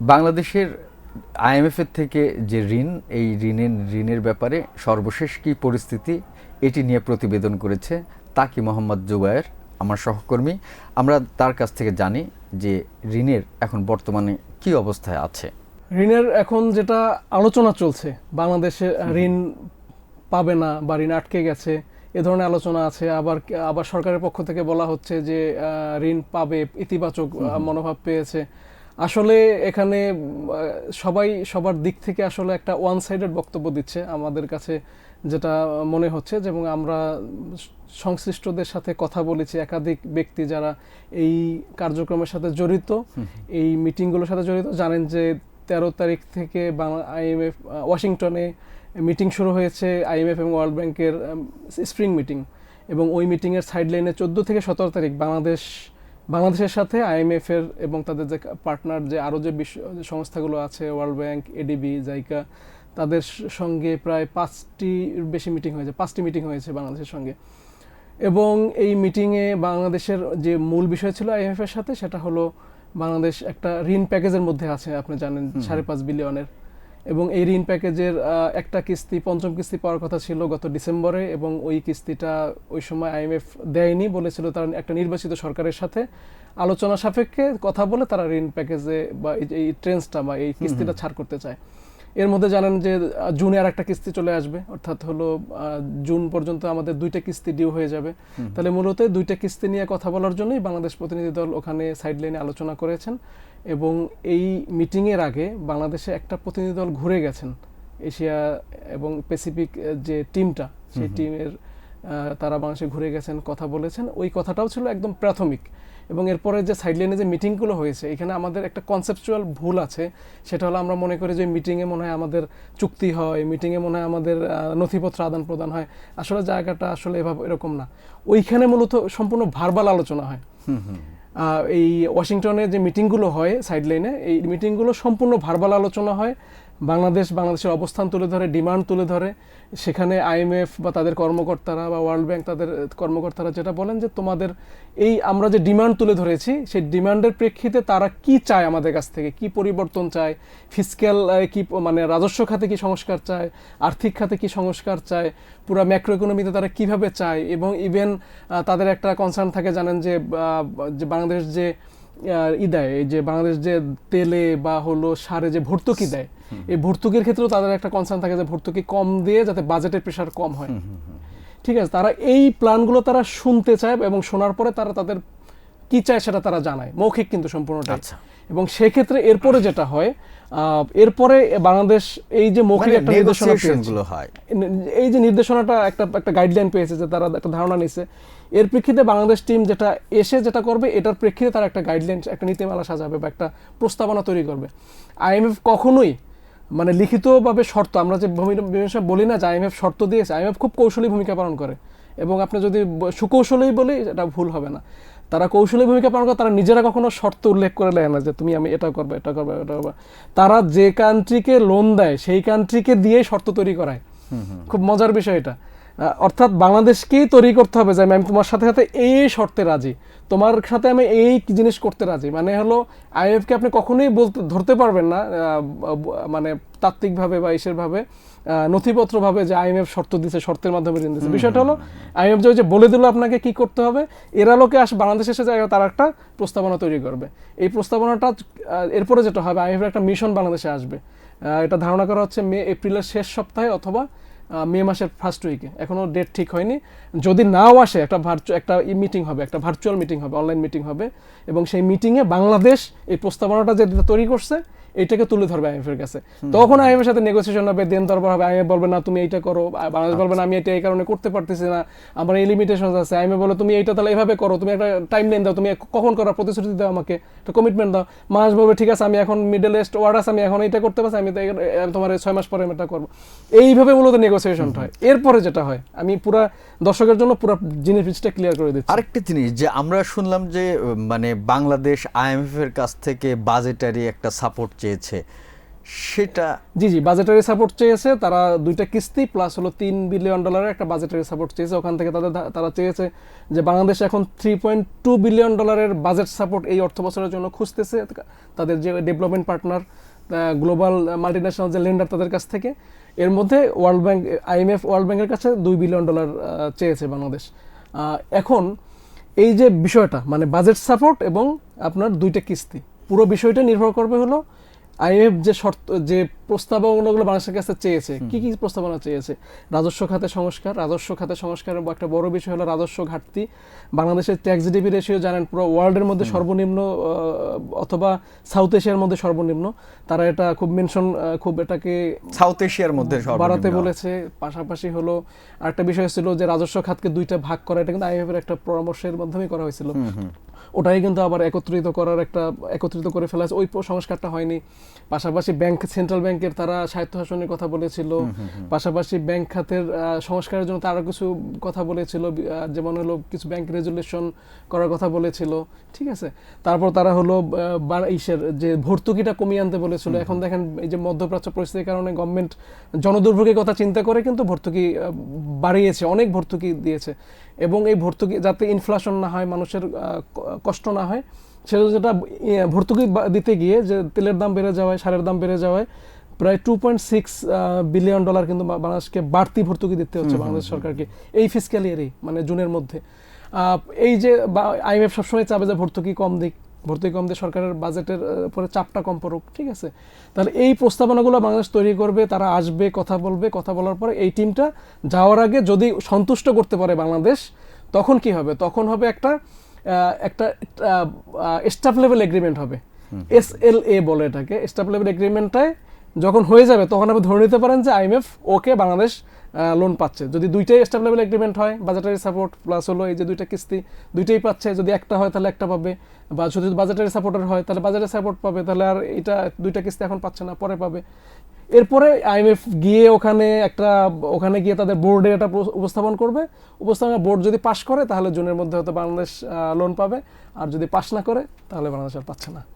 বাংলাদেশের আইএমএফ এর থেকে যে ঋণ, এই ঋণের ব্যাপারে সর্বশেষ কি পরিস্থিতি, এটি নিয়ে প্রতিবেদন করেছে তাকি মোহাম্মদ জুবায়ের, আমার সহকর্মী। আমরা তার কাছ থেকে জানি যে ঋণের এখন বর্তমানে কি অবস্থায় আছে। ঋণের এখন যেটা আলোচনা চলছে, বাংলাদেশে ঋণ পাবে না বা ঋণ আটকে গেছে, এ ধরনের আলোচনা আছে। আবার সরকারের পক্ষ থেকে বলা হচ্ছে যে ঋণ পাবে, ইতিবাচক মনোভাব পেয়েছে। আসলে এখানে সবাই সবার দিক থেকে আসলে একটা ওয়ান সাইডেড বক্তব্য দিচ্ছে আমাদের কাছে, যেটা মনে হচ্ছে। এবং আমরা সংশ্লিষ্টদের সাথে কথা বলেছি, একাধিক ব্যক্তি যারা এই কার্যক্রমের সাথে জড়িত, এই মিটিংগুলোর সাথে জড়িত, জানেন যে 13 তারিখ থেকে আইএমএফ ওয়াশিংটনে মিটিং শুরু হয়েছে, আইএমএফ এবং ওয়ার্ল্ড ব্যাংকের স্প্রিং মিটিং। এবং ওই মিটিংয়ের সাইডলাইনে 14 থেকে 17 তারিখ বাংলাদেশের সাথে আইএমএফের এবং তাদের যে পার্টনার যে আরও যে বিশ্ব সংস্থাগুলো আছে, ওয়ার্ল্ড ব্যাংক, এডিবি, জাইকা, তাদের সঙ্গে প্রায় 5টির বেশি মিটিং হয়েছে, 5টি মিটিং হয়েছে বাংলাদেশের সঙ্গে। এবং এই মিটিংয়ে বাংলাদেশের যে মূল বিষয় ছিল আইএমএফের সাথে, সেটা হলো বাংলাদেশ একটা ঋণ প্যাকেজের মধ্যে আছে, আপনি জানেন 5.5 বিলিয়নের। এবং এই ঋণ প্যাকেজের একটা কিস্তি, পঞ্চম কিস্তি পাওয়ার কথা ছিল গত ডিসেম্বরে, এবং ওই কিস্তিটা ওই সময় আইএমএফ দেয়নি, বলেছিল তারা একটা নির্বাচিত সরকারের সাথে আলোচনা সাপেক্ষে কথা বলে তারা ঋণ প্যাকেজে বা এই ট্রেন্সটা বা এই কিস্তিটা ছাড় করতে চায়। এর মধ্যে জানেন যে জুনে আর একটা কিস্তি চলে আসবে, অর্থাৎ হলো জুন পর্যন্ত আমাদের 2টা কিস্তি ডিউ হয়ে যাবে। তাহলে মূলত 2টা কিস্তি নিয়ে কথা বলার জন্যই বাংলাদেশ প্রতিনিধি দল ওখানে সাইডলাইনে আলোচনা করেছেন। এবং এই মিটিংয়ের আগে বাংলাদেশে একটা প্রতিনিধি দল ঘুরে গেছেন, এশিয়া এবং প্যাসিফিক যে টিমটা, সেই টিমের তারা বাংলাদেশে ঘুরে গেছেন, কথা বলেছেন। ওই কথাটাও ছিল একদম প্রাথমিক। এবং এরপরে যে সাইডলাইনে যে মিটিংগুলো হয়েছে, এখানে আমাদের একটা কনসেপচুয়াল ভুল আছে। সেটা হলো আমরা মনে করি যে মিটিংয়ে মনে হয় আমাদের চুক্তি হয়, মিটিংয়ে মনে হয় আমাদের নথিপত্র আদান প্রদান হয়। আসলে জায়গাটা আসলে এরকম না। ওইখানে মূলত সম্পূর্ণ ভার্বাল আলোচনা হয়। এই ওয়াশিংটনে যে মিটিংগুলো হয় সাইডলাইনে, এই মিটিংগুলো সম্পূর্ণ ভার্বাল আলোচনা হয়। বাংলাদেশের অবস্থান তুলে ধরে, ডিমান্ড তুলে ধরে। সেখানে আইএমএফ বা তাদের কর্মকর্তারা বা ওয়ার্ল্ড ব্যাংক তাদের কর্মকর্তারা যেটা বলেন যে তোমাদের এই আমরা যে ডিমান্ড তুলে ধরেছি, সেই ডিমান্ডের প্রেক্ষিতে তারা কি চায় আমাদের কাছ থেকে, কি পরিবর্তন চায়, ফিসক্যাল কি মানে রাজস্ব খাতে কি সংস্কার চায়, আর্থিক খাতে কি সংস্কার চায়, পুরো ম্যাক্রো ইকোনমিতে তারা কিভাবে চায়। এবং ইভেন তাদের একটা কনসার্ন থাকে, জানেন যে বাংলাদেশ যে দেয়, এই যে বাংলাদেশ যে তেলে বা হলো সারে যে ভর্তুকি দেয়, এই ভর্তুকির ক্ষেত্রেও তাদের একটা কনসার্ন থাকে যে ভর্তুকি কম দিয়ে যাতে বাজেটের প্রেশার কম হয়। ঠিক আছে, তারা এই প্ল্যানগুলো তারা শুনতে চায় এবং শোনার পরে তারা তাদের কি চায় সেটা তারা জানায়, মৌখিক কিন্তু সম্পূর্ণটা। এবং সেক্ষেত্রে এরপরে যেটা হয়, এরপরে বাংলাদেশ এই যে মৌখিক একটা নির্দেশনা হয়, এই যে নির্দেশনাটা একটা গাইডলাইন পেয়েছে, যে তারা একটা ধারণা নিছে, এর প্রেক্ষিতে বাংলাদেশ টিম যেটা করবে, এটার প্রেক্ষিতে তারা একটা গাইডলাইন, একটা নীতিমালা সাজাবে বা একটা প্রস্তাবনা তৈরি করবে। আইএমএফ কখনোই মানে লিখিতভাবে শর্ত, আমরা যে বলি না যে আইএমএফ শর্ত দিয়েছে, আইএমএফ খুব কৌশলী ভূমিকা পালন করে। এবং আপনি যদি সুকৌশলী বলি এটা ভুল হবে না, তারা কৌশলী ভূমিকা পালন করে। তারা নিজেরা কখনো শর্ত উল্লেখ করে দেয় না যে তুমি আমি এটা করবে, এটা করবে, এটা করবে। তারা যে কান্ট্রিকে লোন দেয় সেই কান্ট্রিকে দিয়ে শর্ত তৈরি করায়। খুব মজার বিষয় এটা। অর্থাৎ বাংলাদেশকেই তৈরি করতে হবে যে আমি তোমার সাথে সাথে এই শর্তে রাজি, তোমার সাথে আমি এই জিনিস করতে রাজি। মানে হলো আইএমএফকে আপনি কখনোই ধরতে পারবেন না মানে তাত্ত্বিকভাবে বা ভাবে নথিপত্রভাবে যে আইএমএফ শর্ত দিচ্ছে, শর্তের মাধ্যমে ঋণ দিচ্ছে। বিষয়টা হলো আইএমএফ যে বলে দিল আপনাকে কি করতে হবে, এর আলোকে বাংলাদেশ এসে যায়, তারা একটা প্রস্তাবনা তৈরি করবে। এই প্রস্তাবনাটা এরপরে যেটা হবে, আইএমএফের একটা মিশন বাংলাদেশে আসবে। এটা ধারণা করা হচ্ছে এপ্রিলের শেষ সপ্তাহে অথবা মে মাসের ফার্স্ট উইকে, এখনো ডেট ঠিক হয়নি। যদি নাও আসে, একটা মিটিং হবে, একটা ভার্চুয়াল মিটিং হবে, অনলাইন মিটিং হবে। এবং সেই মিটিংয়ে বাংলাদেশ এই প্রস্তাবনাটা যেটা তৈরি করছে এটাকে তুলে ধরবে আইএমএফের কাছে। তখন আইএমএফের সাথে নেগোসিয়েশন হবে, দেন দরবার হবে। আইএমএফ বলবে না তুমি এইটা করো, বাংলাদেশ বলবে না আমি এটা এই কারণে করতে পারতেছি না, আমার এই লিমিটেশন আছে। আইএমএফ বলে তুমি এইটা তাহলে এইভাবে করো, তুমি একটা টাইম লাইন দাও, তুমি কখন করার প্রতিশ্রুতি দাও, আমাকে একটা কমিটমেন্ট দাও। মানুষ বলবে ঠিক আছে আমি এখন মিডল ইস্ট ওয়ার্ড আছে, আমি এখন এইটা করতে পারছি, আমি তোমার 6 মাস পরে আমি এটা করবো। এইভাবে মূলত নেগোসিয়েশনটা হয়। এরপরে যেটা হয়, আমি পুরা দর্শকের জন্য পুরো জিনিসটা ক্লিয়ার করে দিচ্ছি। আরেকটা জিনিস যে আমরা শুনলাম যে মানে বাংলাদেশ আইএমএফ এর কাছ থেকে বাজেটারি একটা সাপোর্ট চেয়েছে, সেটা জি জি, বাজেটারি সাপোর্ট চেয়েছে তারা, দুইটা কিস্তি প্লাস হলো $3 বিলিয়ন একটা বাজেটারি সাপোর্ট চেয়েছে। ওখান থেকে তারা চেয়েছে যে বাংলাদেশ এখন $3.2 বিলিয়ন বাজেট সাপোর্ট এই অর্থ বছরের জন্য খুঁজতেছে তাদের যে ডেভেলপমেন্ট পার্টনার গ্লোবাল মাল্টিন্যাশনাল যে লেন্ডার তাদের কাছ থেকে। এর মধ্যে ওয়ার্ল্ড ব্যাংক, IMF ওয়ার্ল্ড ব্যাংকের কাছে $2 বিলিয়ন চেয়েছে বাংলাদেশ। এখন এই যে বিষয়টা মানে বাজেট সাপোর্ট এবং আপনার দুইটা কিস্তি, পুরো বিষয়টা নির্ভর করবে হলো IMF যে শর্ত, যে প্রস্তাবনাগুলো বাংলাদেশের কাছে চেয়েছে। কি কি প্রস্তাবনা চেয়েছে? রাজস্ব খাতে সংস্কার। রাজস্ব খাতে সংস্কারের একটা বড় বিষয় হলো রাজস্ব ঘাটতি। বাংলাদেশের ট্যাক্স জিডিপি রেশিও জানেন পুরো ওয়ার্ল্ডের মধ্যে সর্বনিম্ন, অথবা সাউথ এশিয়ার মধ্যে সর্বনিম্ন। তারা এটা খুব মেনশন, খুব এটাকে সাউথ এশিয়ার মধ্যে বাড়াতে বলেছে। পাশাপাশি হলো আরেকটা বিষয় ছিল যে রাজস্ব খাতকে দুইটা ভাগ করা, এটা কিন্তু IMF এর একটা পরামর্শের মাধ্যমে করা হয়েছিল। ওটাই কিন্তু আবার একত্রিত করে ফেলা হয়েছে, ওই সংস্কারটা হয়নি। পাশাপাশি সেন্ট্রাল ব্যাংকের তারা স্বায়ত্তশাসনের কথা বলেছিল। পাশাপাশি ব্যাংক খাতের সংস্কারের জন্য তারা কিছু কথা বলেছিল, যেমন হলো কিছু ব্যাংক রেজুলেশন করার কথা বলেছিল, ঠিক আছে। তারপর তারা হলো যে ভর্তুকিটা কমিয়ে আনতে বলেছিল। এখন দেখেন এই যে মধ্যপ্রাচ্য পরিস্থিতির কারণে গভর্নমেন্ট জনদুর্ভোগের কথা চিন্তা করে কিন্তু ভর্তুকি বাড়িয়েছে, অনেক ভর্তুকি দিয়েছে। এবং এই ভর্তুকি যাতে ইনফ্লেশন না হয়, মানুষের কষ্ট না হয়, সেটা যেটা ভর্তুকি দিতে গিয়ে যে তেলের দাম বেড়ে যাওয়ায়, সারের দাম বেড়ে যাওয়ায় প্রায় $2.6 বিলিয়ন কিন্তু বাংলাদেশকে বাড়তি ভর্তুকি দিতে হচ্ছে বাংলাদেশ সরকারকে এই ফিসক্যাল ইয়ারেই, মানে জুনের মধ্যে। এই যে IMF সবসময় চাবে যে ভর্তুকি কম দিয়ে সরকারের বাজেটের উপরে চাপটা কম পড়ুক, ঠিক আছে। তাহলে এই প্রস্তাবনাগুলো বাংলাদেশ তৈরি করবে, তারা আসবে, কথা বলবে, কথা বলার পরে এই টিমটা যাওয়ার আগে যদি সন্তুষ্ট করতে পারে বাংলাদেশ, তখন কি হবে? তখন হবে একটা স্টাফ লেভেল এগ্রিমেন্ট হবে, SLA বলে এটাকে। স্টাফ লেভেল এগ্রিমেন্টটায় যখন হয়ে যাবে তখন আপনি ধরে নিতে পারেন যে IMF ওকে বাংলাদেশ লোন পাচ্ছে। যদি দুইটাই স্টাফ লেভেল এগ্রিমেন্ট হয়, বাজেটারি সাপোর্ট প্লাস হলো এই যে দুইটা কিস্তি, দুইটাই পাচ্ছে। যদি একটা হয় তাহলে একটা পাবে, বা যদি বাজেটারি সাপোর্টার হয় তাহলে বাজেটারি সাপোর্ট পাবে, তাহলে আর এটা দুইটা কিস্তি এখন পাচ্ছে না, পরে পাবে। এরপরে IMF গিয়ে ওখানে গিয়ে তাদের বোর্ডে এটা উপস্থাপন করবে। বোর্ড যদি পাশ করে তাহলে জুনের মধ্যে হয়তো বাংলাদেশ লোন পাবে, আর যদি পাশ না করে তাহলে বাংলাদেশ আর পাচ্ছে না।